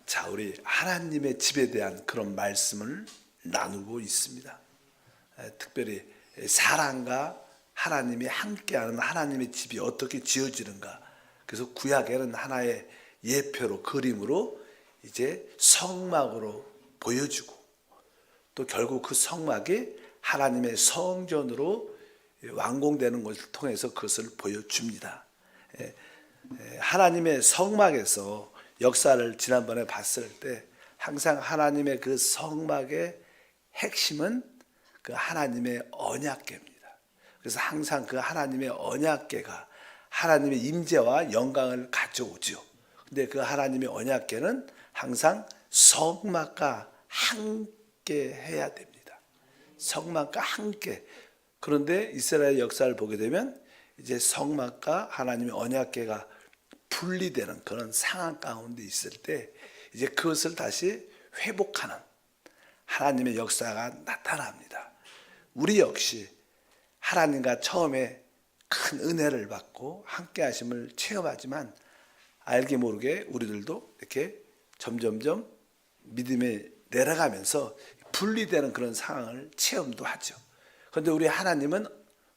자, 우리 하나님의 집에 대한 그런 말씀을 나누고 있습니다. 특별히 사람과 하나님이 함께하는 하나님의 집이 어떻게 지어지는가. 그래서 구약에는 하나의 예표로, 그림으로 이제 성막으로 보여주고, 또 결국 그 성막이 하나님의 성전으로 완공되는 것을 통해서 그것을 보여줍니다. 하나님의 성막에서 역사를 지난번에 봤을 때 항상 하나님의 그 성막의 핵심은 그 하나님의 언약궤입니다. 그래서 항상 그 하나님의 언약궤가 하나님의 임재와 영광을 가져오죠. 근데 그 하나님의 언약궤는 항상 성막과 함께 해야 됩니다. 성막과 함께. 그런데 이스라엘 역사를 보게 되면 이제 성막과 하나님의 언약궤가 분리되는 그런 상황 가운데 있을 때 이제 그것을 다시 회복하는 하나님의 역사가 나타납니다. 우리 역시 하나님과 처음에 큰 은혜를 받고 함께 하심을 체험하지만 알게 모르게 우리들도 이렇게 점점점 믿음에 내려가면서 분리되는 그런 상황을 체험도 하죠. 그런데 우리 하나님은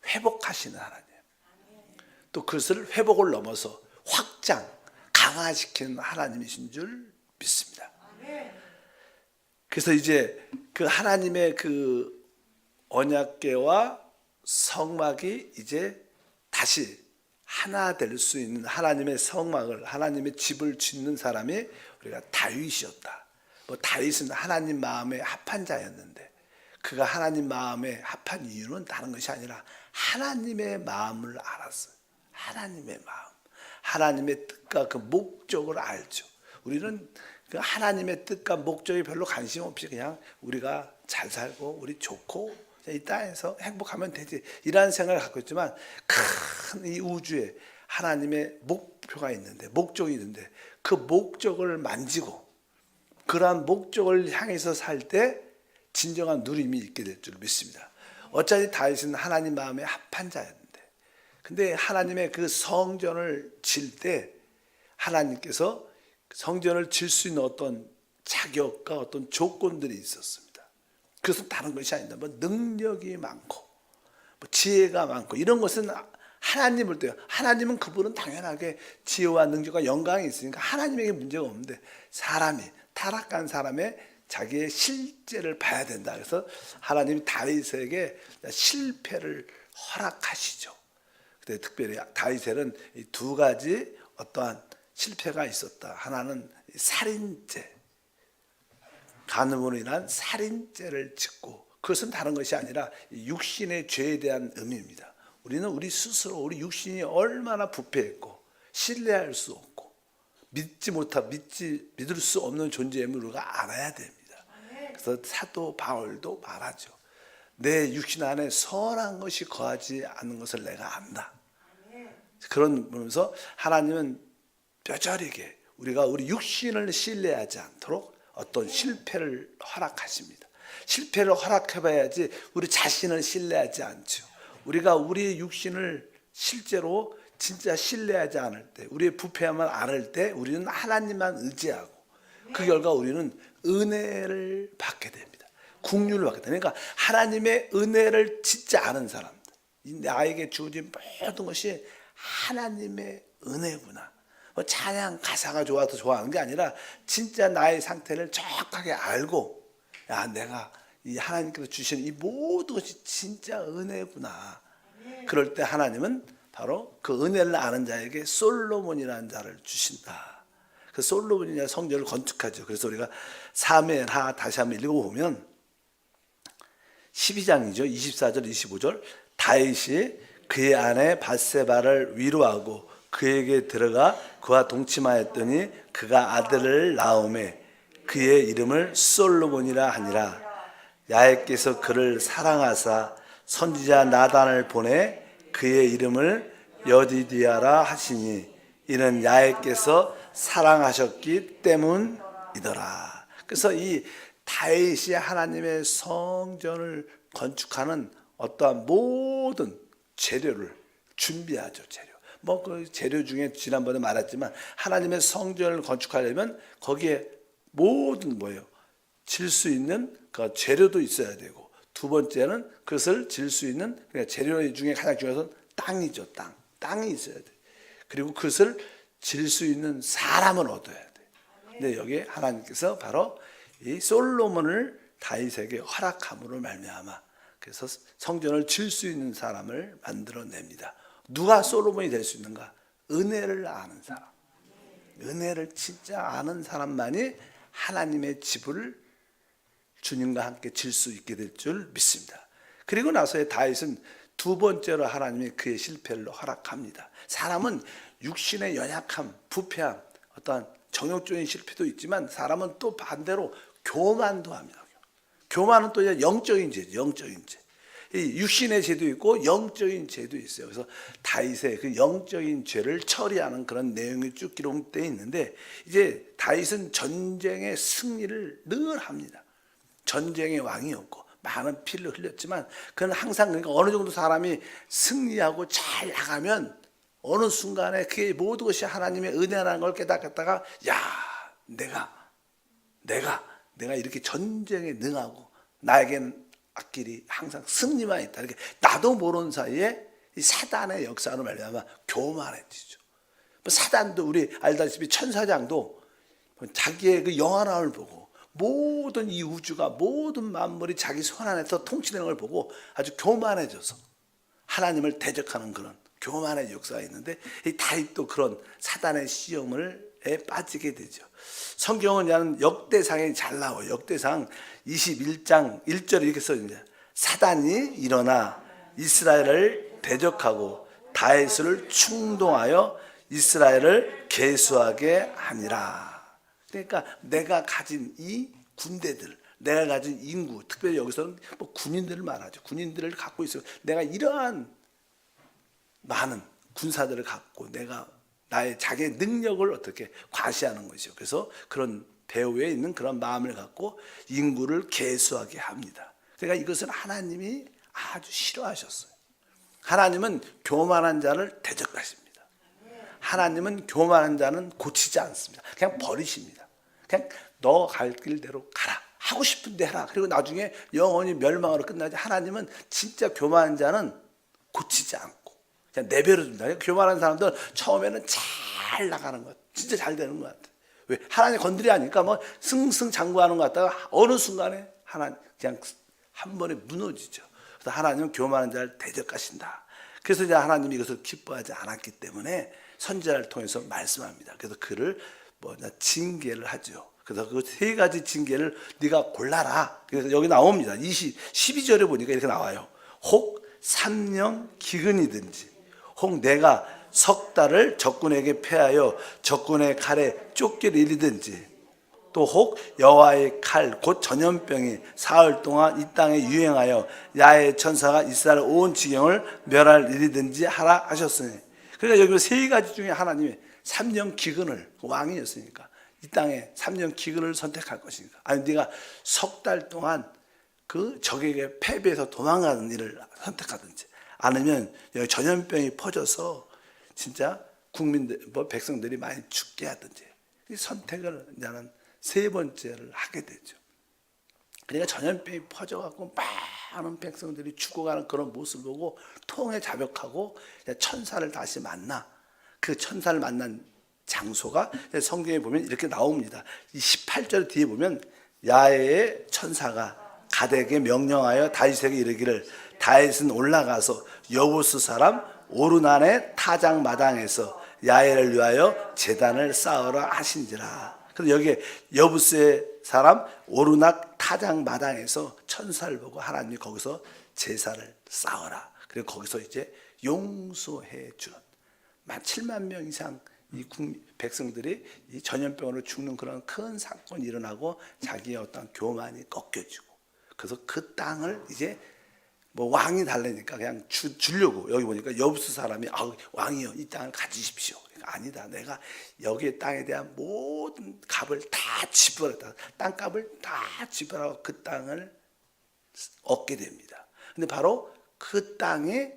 회복하시는 하나님, 또 그것을 회복을 넘어서 확장, 강화시키는 하나님이신 줄 믿습니다. 그래서 이제 그 하나님의 그 언약궤와 성막이 이제 다시 하나 될 수 있는 하나님의 성막을, 하나님의 집을 짓는 사람이 우리가 다윗이었다. 다윗은 하나님 마음에 합한 자였는데, 그가 하나님 마음에 합한 이유는 다른 것이 아니라 하나님의 마음을 알았어요. 하나님의 마음, 하나님의 뜻과 그 목적을 알죠. 우리는 그 하나님의 뜻과 목적에 별로 관심 없이 그냥 우리가 잘 살고 우리 좋고 이 땅에서 행복하면 되지, 이라는 생각을 갖고 있지만 큰 이 우주에 하나님의 목표가 있는데, 목적이 있는데, 그 목적을 만지고 그러한 목적을 향해서 살 때 진정한 누림이 있게 될 줄 믿습니다. 어차피 다윗은 하나님 마음에 합한 자였는데, 근데 하나님의 그 성전을 질 때 하나님께서 성전을 질 수 있는 어떤 자격과 어떤 조건들이 있었습니다. 그것은 다른 것이 아니다. 능력이 많고 지혜가 많고 이런 것은 하나님을 때요. 하나님은 그분은 당연하게 지혜와 능력과 영광이 있으니까 하나님에게 문제가 없는데, 사람이, 타락한 사람의 자기의 실제를 봐야 된다. 그래서 하나님이 다윗에게 실패를 허락하시죠. 근데 특별히 다윗에는 이 두 가지 어떠한 실패가 있었다. 하나는 살인죄, 간음으로 인한 살인죄를 짓고, 그것은 다른 것이 아니라 육신의 죄에 대한 의미입니다. 우리는 우리 스스로, 우리 육신이 얼마나 부패했고 신뢰할 수 없고 믿을 수 없는 존재임을 우리가 알아야 됩니다. 그래서 사도 바울도 말하죠. 내 육신 안에 선한 것이 거하지 않는 것을 내가 안다. 그런 면에서 하나님은 뼈저리게 우리가 우리 육신을 신뢰하지 않도록 어떤 실패를 허락하십니다. 실패를 허락해봐야지 우리 자신을 신뢰하지 않죠. 우리가 우리의 육신을 실제로 진짜 신뢰하지 않을 때, 우리의 부패함을 알을 때 우리는 하나님만 의지하고 그 결과 우리는 은혜를 받게 됩니다. 긍휼을 받게 됩니다. 그러니까 하나님의 은혜를 짓지 않은 사람들, 나에게 주어진 모든 것이 하나님의 은혜구나. 찬양 가사가 좋아서 좋아하는 게 아니라 진짜 나의 상태를 정확하게 알고, 야, 내가 이 하나님께서 주신 이 모든 것이 진짜 은혜구나. 그럴 때 하나님은 바로 그 은혜를 아는 자에게 솔로몬이라는 자를 주신다. 그 솔로몬이 성전을 건축하죠. 그래서 우리가 사무엘하 다시 한번 읽어보면 12장이죠. 24절 25절 다윗이 그의 아내 밧세바를 위로하고 그에게 들어가 그와 동침하였더니 그가 아들을 낳음에 그의 이름을 솔로몬이라 하니라. 야훼께서 그를 사랑하사 선지자 나단을 보내 그의 이름을 여디디아라 하시니 이는 야훼께서 사랑하셨기 때문이더라. 그래서 이 다윗이 하나님의 성전을 건축하는 어떠한 모든 재료를 준비하죠. 그 재료 중에 지난번에 말했지만 하나님의 성전을 건축하려면 거기에 모든 뭐예요? 질 수 있는 그 재료도 있어야 되고, 두 번째는 그것을 질 수 있는 그러니까 재료 중에 가장 중요한 것은 땅이죠. 땅이 있어야 돼. 그리고 그것을 질 수 있는 사람을 얻어야 돼. 근데 여기 하나님께서 바로 이 솔로몬을 다윗에게 허락함으로 말미암아 그래서 성전을 질 수 있는 사람을 만들어냅니다. 누가 솔로몬이 될 수 있는가? 은혜를 아는 사람. 은혜를 진짜 아는 사람만이 하나님의 집을 주님과 함께 질 수 있게 될 줄 믿습니다. 그리고 나서의 다윗은 두 번째로 하나님이 그의 실패를 허락합니다. 사람은 육신의 연약함, 부패함, 어떠한 정욕적인 실패도 있지만 사람은 또 반대로 교만도 합니다. 교만은 또 영적인 죄죠. 영적인 죄. 이 육신의 죄도 있고 영적인 죄도 있어요. 그래서 다윗의 그 영적인 죄를 처리하는 그런 내용이 쭉 기록되어 있는데 이제 다윗은 전쟁의 승리를 늘 합니다. 전쟁의 왕이었고 많은 피를 흘렸지만 그는 항상 그러니까 어느 정도 사람이 승리하고 잘 나가면 어느 순간에 그게 모든 것이 하나님의 은혜라는 걸 깨닫다가 야 내가 이렇게 전쟁에 능하고 나에겐 앞길이 항상 승리만 있다. 이렇게 나도 모르는 사이에 이 사단의 역사로 말미암아 교만해지죠. 사단도 우리 알다시피 천사장도 자기의 그 영원함을 보고 모든 이 우주가 모든 만물이 자기 손 안에서 통치되는 걸 보고 아주 교만해져서 하나님을 대적하는 그런 교만의 역사가 있는데 이 다윗도 그런 사단의 시험에 빠지게 되죠. 성경은 역대상에 잘 나와요. 역대상 21장 1절에 이렇게 써있습니다. 사단이 일어나 이스라엘을 대적하고 다윗을 충동하여 이스라엘을 계수하게 하니라. 그러니까 내가 가진 이 군대들, 내가 가진 인구, 특별히 여기서는 뭐 군인들을 말하죠. 군인들을 갖고 있어요. 내가 이러한 많은 군사들을 갖고 내가 나의 자기의 능력을 어떻게 과시하는 것이죠. 그래서 그런 배후에 있는 그런 마음을 갖고 인구를 계수하게 합니다. 그러니까 이것은 하나님이 아주 싫어하셨어요. 하나님은 교만한 자를 대적하십니다. 하나님은 교만한 자는 고치지 않습니다. 그냥 버리십니다. 그냥 너 갈 길대로 가라. 하고 싶은데 해라. 그리고 나중에 영원히 멸망으로 끝나지. 하나님은 진짜 교만한 자는 고치지 않고 그냥 내버려 둔다. 교만한 사람들은 처음에는 잘 나가는 것 같아요. 진짜 잘 되는 것 같아요. 왜? 하나님 건드리니까 뭐 승승장구하는 것 같다가 어느 순간에 하나님 그냥 한 번에 무너지죠. 그래서 하나님은 교만한 자를 대적하신다. 그래서 이제 하나님이 이것을 기뻐하지 않았기 때문에 선지자를 통해서 말씀합니다. 그래서 그를 징계를 하죠. 그래서 그 세 가지 징계를 네가 골라라. 그래서 여기 나옵니다. 12절에 보니까 이렇게 나와요. 혹 3년 기근이든지 혹 내가 석 달을 적군에게 패하여 적군의 칼에 쫓기를 이르든지 또 혹 여호와의 칼 곧 전염병이 사흘 동안 이 땅에 유행하여 야훼 천사가 이스라엘 온 지경을 멸할 일이든지 하라 하셨으니 그러니까 여기 세 가지 중에 하나님이 3년 기근을 왕이었으니까 이 땅에 3년 기근을 선택할 것이니까 아니 네가 석 달 동안 그 적에게 패배해서 도망가는 일을 선택하든지 아니면 여기 전염병이 퍼져서 진짜 국민들 백성들이 많이 죽게 하든지 이 선택을 나는 세 번째를 하게 되죠. 그러니까 전염병이 퍼져갖고 많은 백성들이 죽어가는 그런 모습을 보고 통에 자백하고 천사를 다시 만나. 그 천사를 만난 장소가 성경에 보면 이렇게 나옵니다. 이 18절 뒤에 보면 야훼의 천사가 갓에게 명령하여 다윗에게 이르기를 다윗은 올라가서 여부스 사람 오르난의 타작 마당에서 야훼를 위하여 제단을 쌓으라 하신지라. 그래서 여기에 여부스의 사람 오르락 타작 마당에서 천사를 보고 하나님이 거기서 제사를 쌓으라. 그리고 거기서 이제 용서해 주는 7만 명 이상 이 백성들이 이 전염병으로 죽는 그런 큰 사건이 일어나고 자기의 어떤 교만이 꺾여지고 그래서 그 땅을 이제 왕이 달래니까 그냥 주려고 여기 보니까 여부스 사람이 왕이여 이 땅을 가지십시오. 그러니까 아니다. 내가 여기의 땅에 대한 모든 값을 다 지불했다. 땅값을 다 지불하고 그 땅을 얻게 됩니다. 근데 바로 그 땅에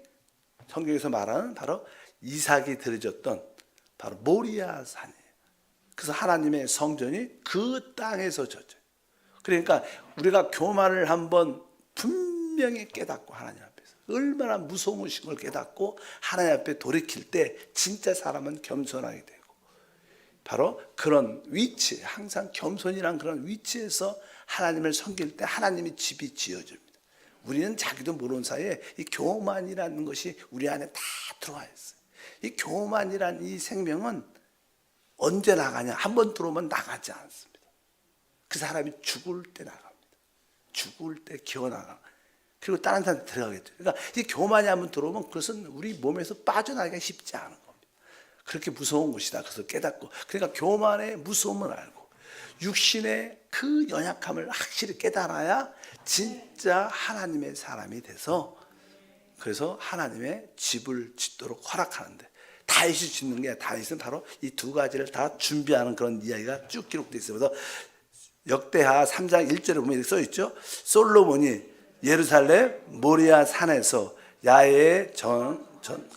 성경에서 말하는 바로 이삭이 들여졌던 바로 모리아 산이에요. 그래서 하나님의 성전이 그 땅에서 졌죠. 그러니까 우리가 교만을 한번 분명히 깨닫고 하나님 앞에서 얼마나 무서우신 걸 깨닫고 하나님 앞에 돌이킬 때 진짜 사람은 겸손하게 되고, 바로 그런 위치, 항상 겸손이란 그런 위치에서 하나님을 섬길 때 하나님의 집이 지어집니다. 우리는 자기도 모르는 사이에 이 교만이라는 것이 우리 안에 다 들어와 있어요. 이 교만이란 이 생명은 언제 나가냐? 한번 들어오면 나가지 않습니다. 그 사람이 죽을 때 나갑니다. 죽을 때 기어나가. 그리고 다른 사람한테 들어가겠죠. 그러니까 이 교만이 한번 들어오면 그것은 우리 몸에서 빠져나가기가 쉽지 않은 겁니다. 그렇게 무서운 것이다. 그래서 깨닫고, 그러니까 교만의 무서움을 알고 육신의 그 연약함을 확실히 깨달아야 진짜 하나님의 사람이 돼서, 그래서 하나님의 집을 짓도록 허락하는데, 다윗이 짓는 게, 다윗은 바로 이 두 가지를 다 준비하는 그런 이야기가 쭉 기록되어 있어요. 그래서 역대하 3장 1절에 보면 이렇게 써있죠. 솔로몬이 예루살렘 모리아 산에서 야훼의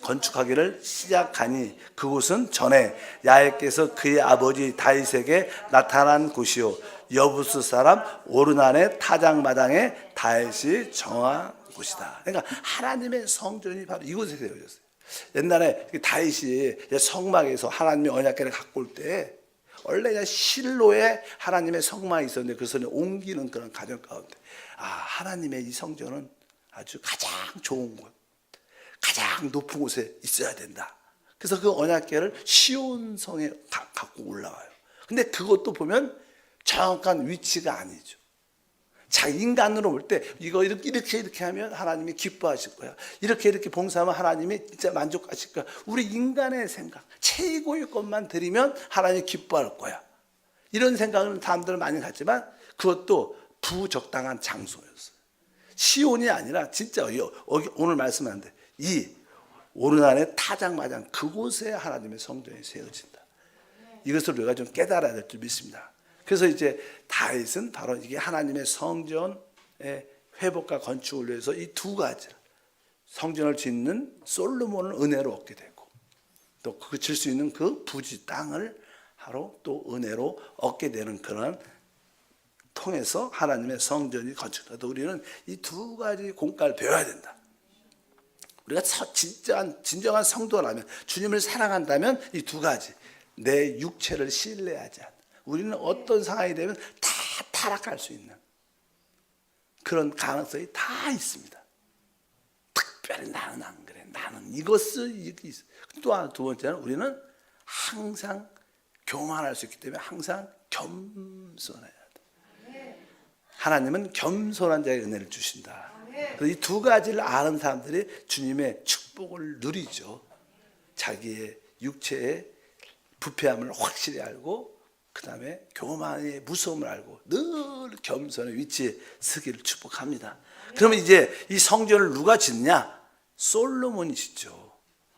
건축하기를 시작하니 그곳은 전에 야훼께서 그의 아버지 다윗에게 나타난 곳이요 여부스 사람 오르난의 타작마당에 다윗이 정한 곳이다. 그러니까 하나님의 성전이 바로 이곳에 세워졌어요. 옛날에 다윗이 성막에서 하나님의 언약궤를 갖고 올 때 원래 실로에 하나님의 성막이 있었는데 그것을 옮기는 그런 과정 가운데, 하나님의 이 성전은 아주 가장 좋은 곳, 가장 높은 곳에 있어야 된다. 그래서 그 언약궤를 시온성에 갖고 올라와요. 근데 그것도 보면 정확한 위치가 아니죠. 자, 인간으로 볼 때 이거 이렇게 하면 하나님이 기뻐하실 거야. 이렇게 봉사하면 하나님이 진짜 만족하실 거야. 우리 인간의 생각, 최고의 것만 드리면 하나님이 기뻐할 거야. 이런 생각은 사람들은 많이 갖지만 그것도 부적당한 장소였어요. 시온이 아니라 진짜 오늘 말씀하는데 이 오르난의 타작마당 그곳에 하나님의 성전이 세워진다. 이것을 우리가 좀 깨달아야 될 줄 믿습니다. 그래서 이제 다윗은 바로 이게 하나님의 성전의 회복과 건축을 위해서 이 두 가지를, 성전을 짓는 솔로몬을 은혜로 얻게 되고 또 그 질 수 있는 그 부지 땅을 바로 또 은혜로 얻게 되는 그런 통해서 하나님의 성전이 건축되다. 우리는 이 두 가지 공과를 배워야 된다. 우리가 진정한 성도라면, 주님을 사랑한다면 이 두 가지, 내 육체를 신뢰하지 않는, 우리는 어떤 상황이 되면 다 타락할 수 있는 그런 가능성이 다 있습니다. 특별히 나는 안 그래. 나는 이것을 이게 있어. 또 두 번째는 우리는 항상 교만할 수 있기 때문에 항상 겸손해야 돼. 하나님은 겸손한 자에게 은혜를 주신다. 그래서 이 두 가지를 아는 사람들이 주님의 축복을 누리죠. 자기의 육체의 부패함을 확실히 알고, 그 다음에 교만의 무서움을 알고 늘 겸손의 위치에 서기를 축복합니다. 그러면 이제 이 성전을 누가 짓냐? 솔로몬이 짓죠.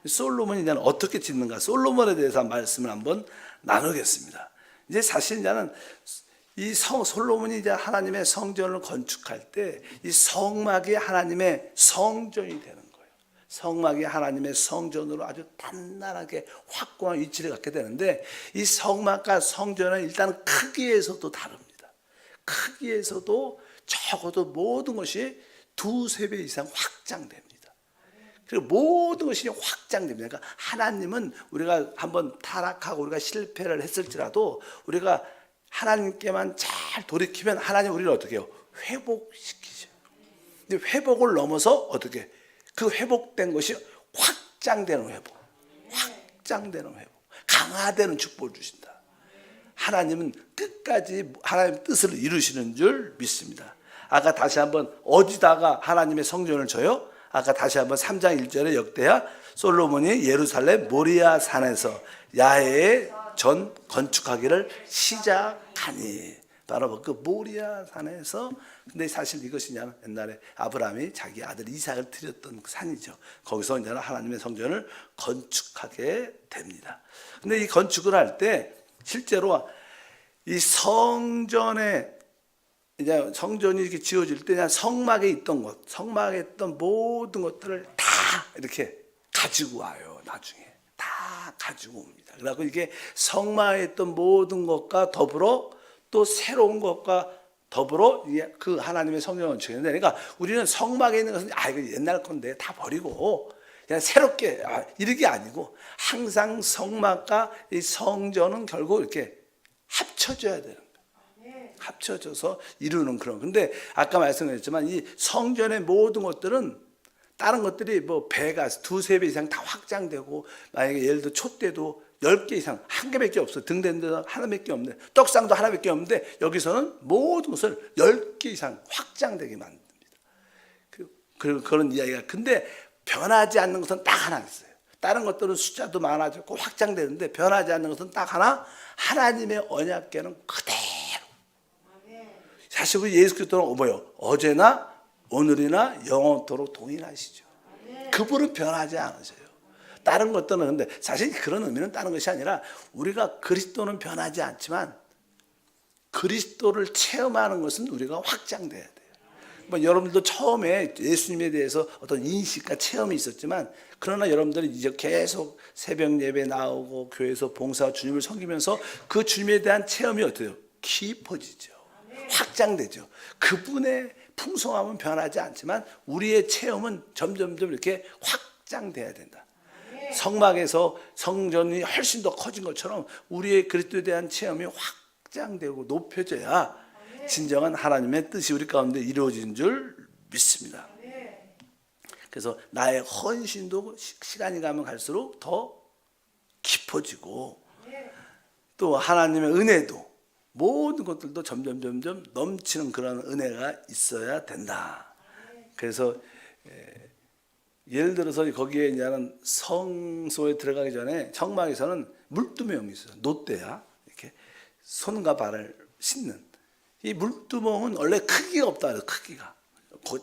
솔로몬이 이제 어떻게 짓는가? 솔로몬에 대해서 말씀을 한번 나누겠습니다. 이제 사실 이제는 이 솔로몬이 이제 하나님의 성전을 건축할 때 이 성막이 하나님의 성전이 되는 거예요. 성막이 하나님의 성전으로 아주 단단하게 확고한 위치를 갖게 되는데, 이 성막과 성전은 일단 크기에서도 다릅니다. 크기에서도 적어도 모든 것이 2-3배 이상 확장됩니다. 그리고 모든 것이 확장됩니다. 그러니까 하나님은 우리가 한번 타락하고 우리가 실패를 했을지라도 우리가 하나님께만 잘 돌이키면 하나님 우리를 어떻게 해요? 회복시키죠. 근데 회복을 넘어서 어떻게? 그 회복된 것이 확장되는 회복, 확장되는 회복, 강화되는 축복을 주신다. 하나님은 끝까지 하나님의 뜻을 이루시는 줄 믿습니다. 아까 다시 한번 어디다가 하나님의 성전을 져요? 아까 다시 한번 3장 1절에 역대하 솔로몬이 예루살렘 모리아 산에서 야훼의 전 건축하기를 시작하니, 바로 그 모리아 산에서. 근데 사실 이것이냐, 옛날에 아브라함이 자기 아들 이삭을 드렸던 그 산이죠. 거기서 이제 하나님의 성전을 건축하게 됩니다. 근데 이 건축을 할 때 실제로 이 성전에 이제 성전이 이렇게 지어질 때 그냥 성막에 있던 것, 성막에 있던 모든 것들을 다 이렇게 가지고 와요. 나중에 다 가지고 옵니다. 그래서 이게 성막에 있던 모든 것과 더불어 또 새로운 것과 더불어 그 하나님의 성령을 원칙인데, 그러니까 우리는 성막에 있는 것은 이거 옛날 건데 다 버리고 그냥 새롭게 이런 게 아니고, 항상 성막과 이 성전은 결국 이렇게 합쳐져야 되는 거예요. 합쳐져서 이루는 그런. 근데 아까 말씀드렸지만 이 성전의 모든 것들은 다른 것들이 뭐 배가 두세 배 이상 다 확장되고, 만약에 예를 들어 촛대도 10개 이상, 한 개밖에 없어. 등대는 데도 하나밖에 없는데, 떡상도 하나밖에 없는데, 여기서는 모든 것을 10개 이상 확장되게 만듭니다. 그런 이야기가. 근데 변하지 않는 것은 딱 하나 있어요. 다른 것들은 숫자도 많아졌고 확장되는데 변하지 않는 것은 딱 하나, 하나님의 언약궤는 그대로. 사실 우리 예수 그리스도는 뭐예요? 어제나 오늘이나 영원토록 동일하시죠. 그분은 변하지 않으세요. 다른 것들은, 근데 사실 그런 의미는 다른 것이 아니라, 우리가 그리스도는 변하지 않지만 그리스도를 체험하는 것은 우리가 확장돼야 돼요. 뭐 여러분들도 처음에 예수님에 대해서 어떤 인식과 체험이 있었지만, 그러나 여러분들이 이제 계속 새벽 예배 나오고 교회에서 봉사 주님을 섬기면서 그 주님에 대한 체험이 어때요? 깊어지죠. 확장되죠. 그분의 풍성함은 변하지 않지만 우리의 체험은 점점점 이렇게 확장돼야 된다. 성막에서 성전이 훨씬 더 커진 것처럼 우리의 그리스도에 대한 체험이 확장되고 높여져야 진정한 하나님의 뜻이 우리 가운데 이루어진 줄 믿습니다. 그래서 나의 헌신도 시간이 가면 갈수록 더 깊어지고, 또 하나님의 은혜도 모든 것들도 점점 넘치는 그런 은혜가 있어야 된다. 그래서 예를 들어서 거기에 이제는 성소에 들어가기 전에 성막에서는 물두멍이 있어요. 노대야, 이렇게 손과 발을 씻는. 이 물두멍은 원래 크기가 없다 그래요. 크기가.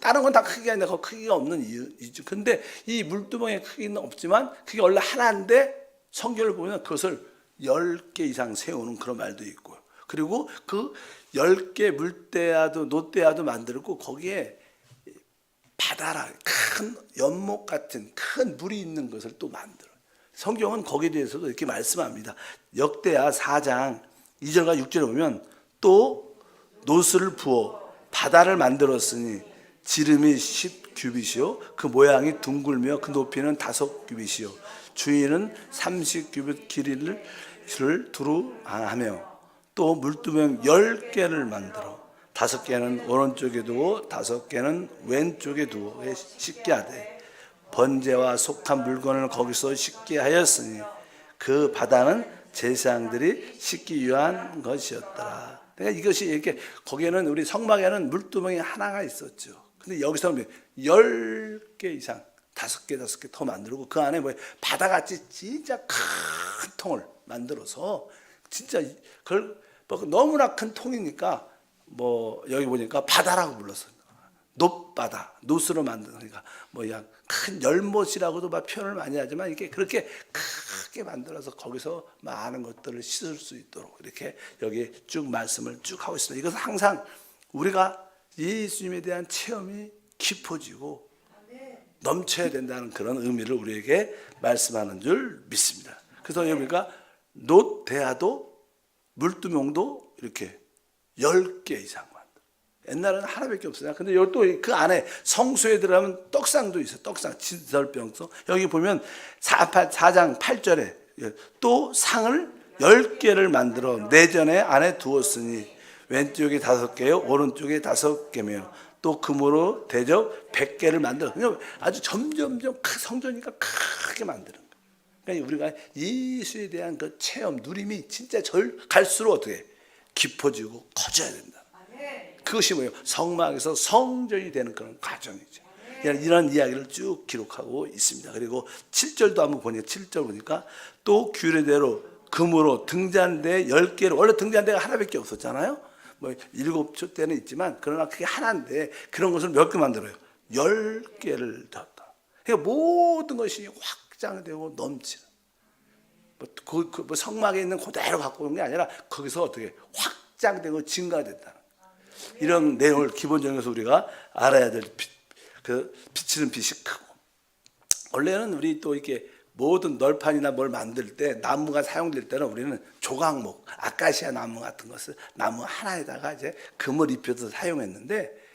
다른 건 다 크기가 있는데 그 크기가 없는 이유죠. 근데 이 물두멍의 크기는 없지만 그게 원래 하나인데, 성경을 보면 그것을 10개 이상 세우는 그런 말도 있고요. 그리고 그 10개 물대야도 노대야도 만들고, 거기에 바다라 큰 연못 같은 큰 물이 있는 것을 또 만들어요. 성경은 거기에 대해서도 이렇게 말씀합니다. 역대하 4장 2절과 6절에 보면, 또 노스를 부어 바다를 만들었으니 지름이 10규빗이요 그 모양이 둥글며 그 높이는 5규빗이요 주위는 30규빗 길이를 두루 하며, 또 물두멍 10개를 만들어 5개는 오른쪽에 두고 5개는 왼쪽에 두고 씻게 하되, 번제와 속한 물건을 거기서 씻게 하였으니 그 바다는 제사장들이 씻기 위한 것이었더라. 그러니까 이것이 이렇게, 거기에는 우리 성막에는 물두멍이 하나가 있었죠. 근데 여기서는 10개 이상, 5개 더 만들고, 그 안에 뭐 바다같이 진짜 큰 통을 만들어서, 진짜 그걸 너무나 큰 통이니까 뭐 여기 보니까 바다라고 불렀어요. 높바다, 노스로 만드니까 뭐 큰 열못이라고도 막 표현을 많이 하지만, 이게 그렇게 크게 만들어서 거기서 많은 것들을 씻을 수 있도록 이렇게 여기 쭉 말씀을 쭉 하고 있습니다. 이것은 항상 우리가 예수님에 대한 체험이 깊어지고 넘쳐야 된다는 그런 의미를 우리에게 말씀하는 줄 믿습니다. 그래서 여기가 노대야도 물두멍도 이렇게 10개 이상 만들어. 옛날에는 하나밖에 없어요. 근데 여기 또 그 안에 성소에 들어가면 떡상도 있어요. 떡상, 진설병성. 여기 보면 4장 8절에 또 상을 10개를 만들어 내전에 안에 두었으니 왼쪽에 5개요 오른쪽에 5개며 또 금으로 대접 100개를 만들어. 그냥 아주 점점점 성전이니까 크게 만드는 거예요. 그러니까 우리가 예수에 대한 그 체험, 누림이 진짜 갈수록 어떻게 깊어지고 커져야 된다. 그것이 뭐예요? 성막에서 성전이 되는 그런 과정이죠. 이런 이야기를 쭉 기록하고 있습니다. 그리고 7절도 한번 보니까 7절 보니까 또 규례대로 금으로 등잔대 10개를, 원래 등잔대가 하나밖에 없었잖아요. 뭐 7촛대는 있지만 그러나 그게 하나인데, 그런 것을 몇 개 만들어요? 10개를 뒀다. 그러니까 모든 것이 확장되고 넘치는, 뭐 성막에 있는 그대로 갖고 오는 게 아니라 거기서 어떻게 확장되고 증가된다는 이런 내용을 기본적으로 우리가 알아야 될, 비치는 빛이 크고, 원래는 우리 또 이렇게 모든 널판이나 뭘 만들 때 나무가 사용될 때는 우리는 조각목, 아카시아 나무 같은 것을 나무 하나에다가 이제 금을 입혀서 사용했는데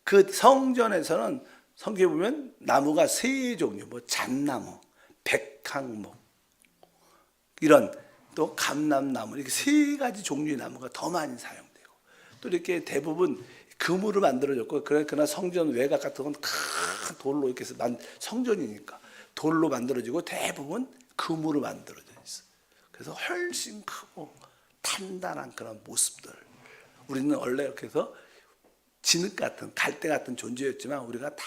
그 성전에서는 성경에 보면 나무가 세 종류, 뭐 잣나무, 백향목, 이런 또 감람나무, 이렇게 세 가지 종류의 나무가 더 많이 사용되고 또 이렇게 대부분 금으로 만들어졌고, 그러나 성전 외곽 같은 건 큰 돌로 이렇게 해서 성전이니까 돌로 만들어지고 대부분 금으로 만들어져 있어. 그래서 훨씬 크고 단단한 그런 모습들. 우리는 원래 이렇게 해서 진흙 같은 갈대 같은 존재였지만 우리가 다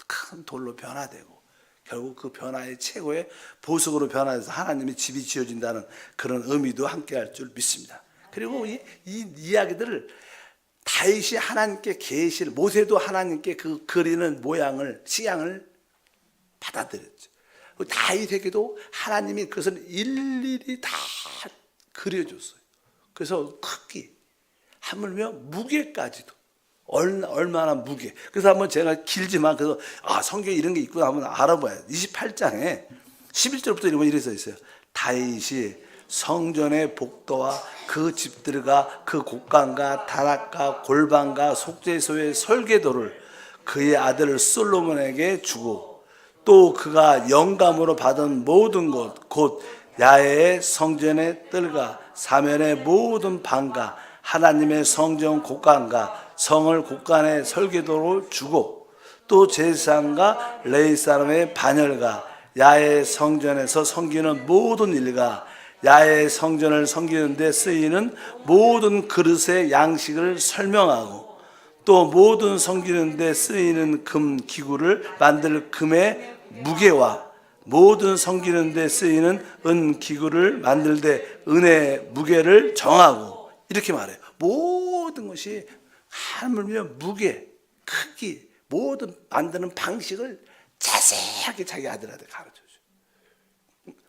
큰 돌로 변화되고 결국 그 변화의 최고의 보석으로 변화해서 하나님의 집이 지어진다는 그런 의미도 함께 할 줄 믿습니다. 그리고 이 이야기들을 다윗이 하나님께 계시를, 모세도 하나님께 그 그리는 모양을, 시향을 받아들였죠. 다윗에게도 하나님이 그것을 일일이 다 그려줬어요. 그래서 크기, 하물며 무게까지도 얼마나 무게. 그래서 한번 제가 길지만 그래서 성경에 이런 게 있구나 한번 알아봐요. 28장에 11절부터 이렇게 써 있어요. 다윗이 성전의 복도와 그 집들과 그 곡간과 다락과 골방과 속죄소의 설계도를 그의 아들 솔로몬에게 주고 또 그가 영감으로 받은 모든 곳 곧 야훼의 성전의 뜰과 사면의 모든 방과 하나님의 성전 곡간과 성을 곡간의 설계도로 주고 또 제사장과 레위 사람의 반열과 야훼의 성전에서 섬기는 모든 일과 야훼의 성전을 섬기는 데 쓰이는 모든 그릇의 양식을 설명하고 또 모든 섬기는 데 쓰이는 금 기구를 만들 금의 무게와 모든 섬기는 데 쓰이는 은 기구를 만들 때 은의 무게를 정하고 이렇게 말해요. 모든 것이 하물며 무게, 크기, 모든 만드는 방식을 자세하게 자기 아들한테 가르쳐줘요.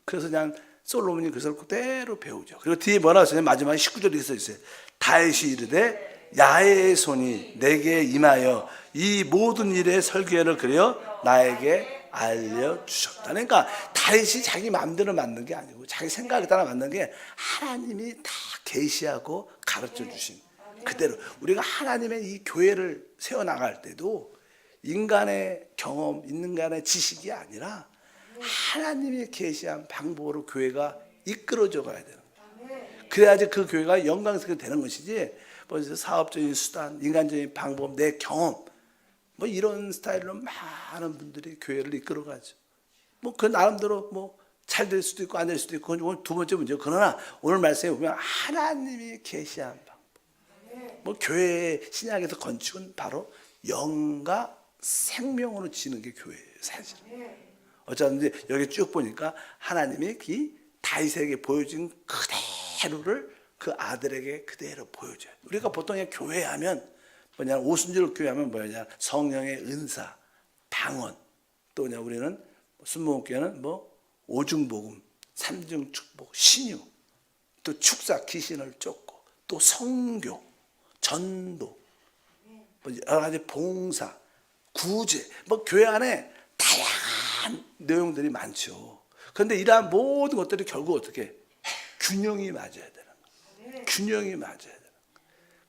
그래서 그냥 솔로몬이 그것을 그대로 배우죠. 그리고 뒤에 뭐라고 써요? 마지막에 19절에 써 있어요. 다윗이 이르되 야훼의 손이 내게 임하여 이 모든 일의 설계를 그려 나에게 알려주셨다. 그러니까 다윗이 자기 마음대로 만든 게 아니고 자기 생각에 따라 만든 게 하나님이 다 계시하고 가르쳐 주신 그대로. 우리가 하나님의 이 교회를 세워나갈 때도 인간의 경험, 인간의 지식이 아니라 하나님이 계시한 방법으로 교회가 이끌어져 가야 되는 거예요. 그래야지 그 교회가 영광스럽게 되는 것이지 뭐 사업적인 수단, 인간적인 방법, 내 경험 뭐 이런 스타일로 많은 분들이 교회를 이끌어가죠. 뭐 그 나름대로 뭐 잘 될 수도 있고 안 될 수도 있고 그건 두 번째 문제고, 그러나 오늘 말씀에 보면 하나님이 계시한 방법, 뭐 교회의 신약에서 건축은 바로 영과 생명으로 지는 게 교회예요, 사실. 어쩌든지 여기 쭉 보니까 하나님이 이 다윗에게 보여준 그대로를 그 아들에게 그대로 보여줘요. 우리가 보통 교회하면 뭐냐, 오순절 교회하면 뭐냐, 성령의 은사, 방언, 또 뭐냐, 우리는 순복음교회는 뭐 오중복음, 삼중축복, 신유, 또 축사, 귀신을 쫓고, 또 성교, 전도, 뭐 여러 가지 봉사, 구제, 뭐 교회 안에 다양한 내용들이 많죠. 그런데 이러한 모든 것들이 결국 어떻게 균형이 맞아야 되는 거예요. 균형이 맞아야 되는 거예요.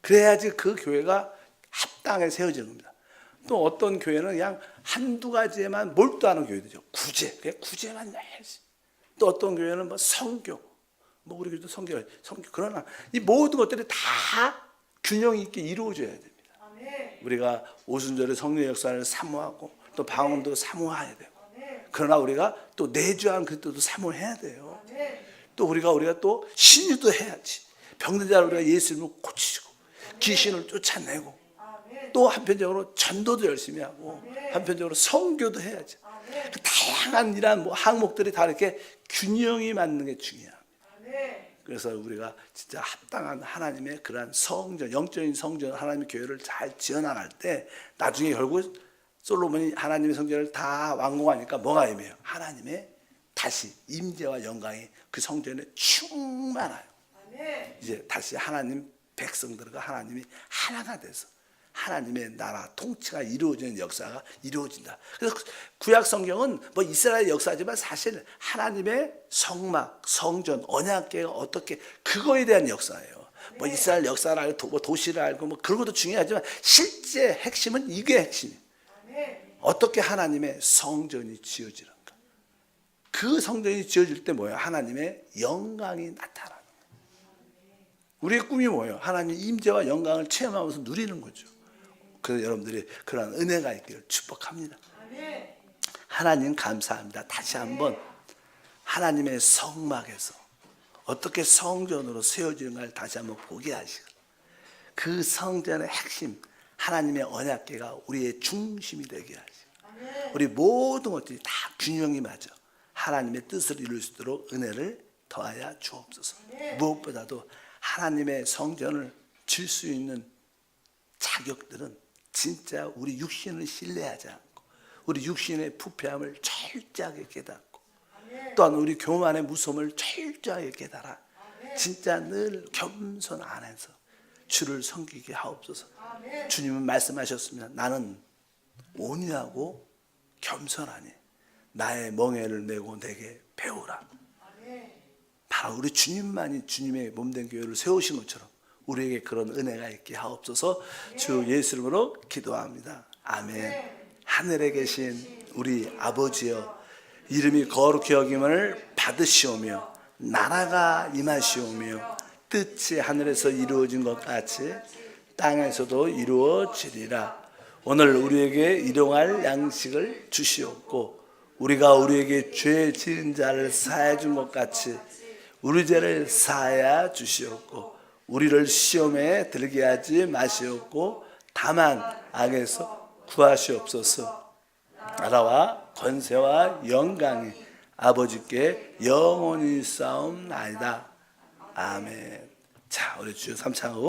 그래야지 그 교회가 합당하게 세워지는 겁니다. 또 어떤 교회는 그냥 한두 가지에만 몰두하는 교회들이죠. 구제, 그냥 구제만 해야지. 또 어떤 교회는 뭐 성교, 뭐 우리 교회도 성교. 그러나 이 모든 것들이 다 균형 있게 이루어져야 됩니다. 우리가 오순절에 성령의 역사를 사모하고 또 방언도 사모해야 되고, 그러나 우리가 또 내주한 그리스도도 사모해야 돼요. 또 우리가 또 신유도 해야지. 병든 자를 우리가 예수님을 고치고 귀신을 쫓아내고, 또 한편적으로 전도도 열심히 하고 한편적으로 성교도 해야지. 그 다양한 이러한 뭐 항목들이 다 이렇게 균형이 맞는 게 중요합니다. 그래서 우리가 진짜 합당한 하나님의 그러한 성전, 영적인 성전, 하나님의 교회를 잘 지어나갈 때 나중에 결국 솔로몬이 하나님의 성전을 다 완공하니까 뭐가 임해요? 하나님의 다시 임재와 영광이 그 성전에 충만해요. 이제 다시 하나님 백성들과 하나님이 하나가 돼서 하나님의 나라 통치가 이루어지는 역사가 이루어진다. 그래서 구약 성경은 뭐 이스라엘 역사지만 사실 하나님의 성막, 성전, 언약궤가 어떻게 그거에 대한 역사예요. 뭐 이스라엘 역사를 알고 뭐 도시를 알고 뭐 그런 것도 중요하지만 실제 핵심은 이게 핵심이에요. 어떻게 하나님의 성전이 지어지는가. 그 성전이 지어질 때 뭐예요? 하나님의 영광이 나타나는 거예요. 우리의 꿈이 뭐예요? 하나님의 임재와 영광을 체험하면서 누리는 거죠. 그래서 여러분들이 그런 은혜가 있기를 축복합니다. 하나님 감사합니다. 다시 한번 하나님의 성막에서 어떻게 성전으로 세워지는가를 다시 한번 보게 하시고 그 성전의 핵심 하나님의 언약궤가 우리의 중심이 되게 하시고 우리 모든 것들이 다 균형이 맞아 하나님의 뜻을 이룰 수 있도록 은혜를 더하여 주옵소서. 무엇보다도 하나님의 성전을 질 수 있는 자격들은 진짜 우리 육신을 신뢰하지 않고 우리 육신의 부패함을 철저하게 깨닫고 또한 우리 교만의 무서움을 철저하게 깨달아 진짜 늘 겸손 안에서 주를 섬기게 하옵소서. 주님은 말씀하셨습니다. 나는 온유하고 겸손하니 나의 멍에를 메고 내게 배우라. 바로 우리 주님만이 주님의 몸된 교회를 세우신 것처럼 우리에게 그런 은혜가 있게 하옵소서. 주 예수 이름으로 기도합니다. 아멘. 하늘에 계신 우리 아버지여 이름이 거룩히 여김을 받으시오며 나라가 임하시오며 뜻이 하늘에서 이루어진 것 같이 땅에서도 이루어지리라. 오늘 우리에게 일용할 양식을 주시옵고 우리가 우리에게 죄 지은 자를 사해 준 것 같이 우리 죄를 사하여 주시옵고 우리를 시험에 들게 하지 마시옵고 다만 악에서 구하시옵소서. 나라와 권세와 영광이 아버지께 영원히 싸움나이다. 아멘. 자, 우리 주 3창하고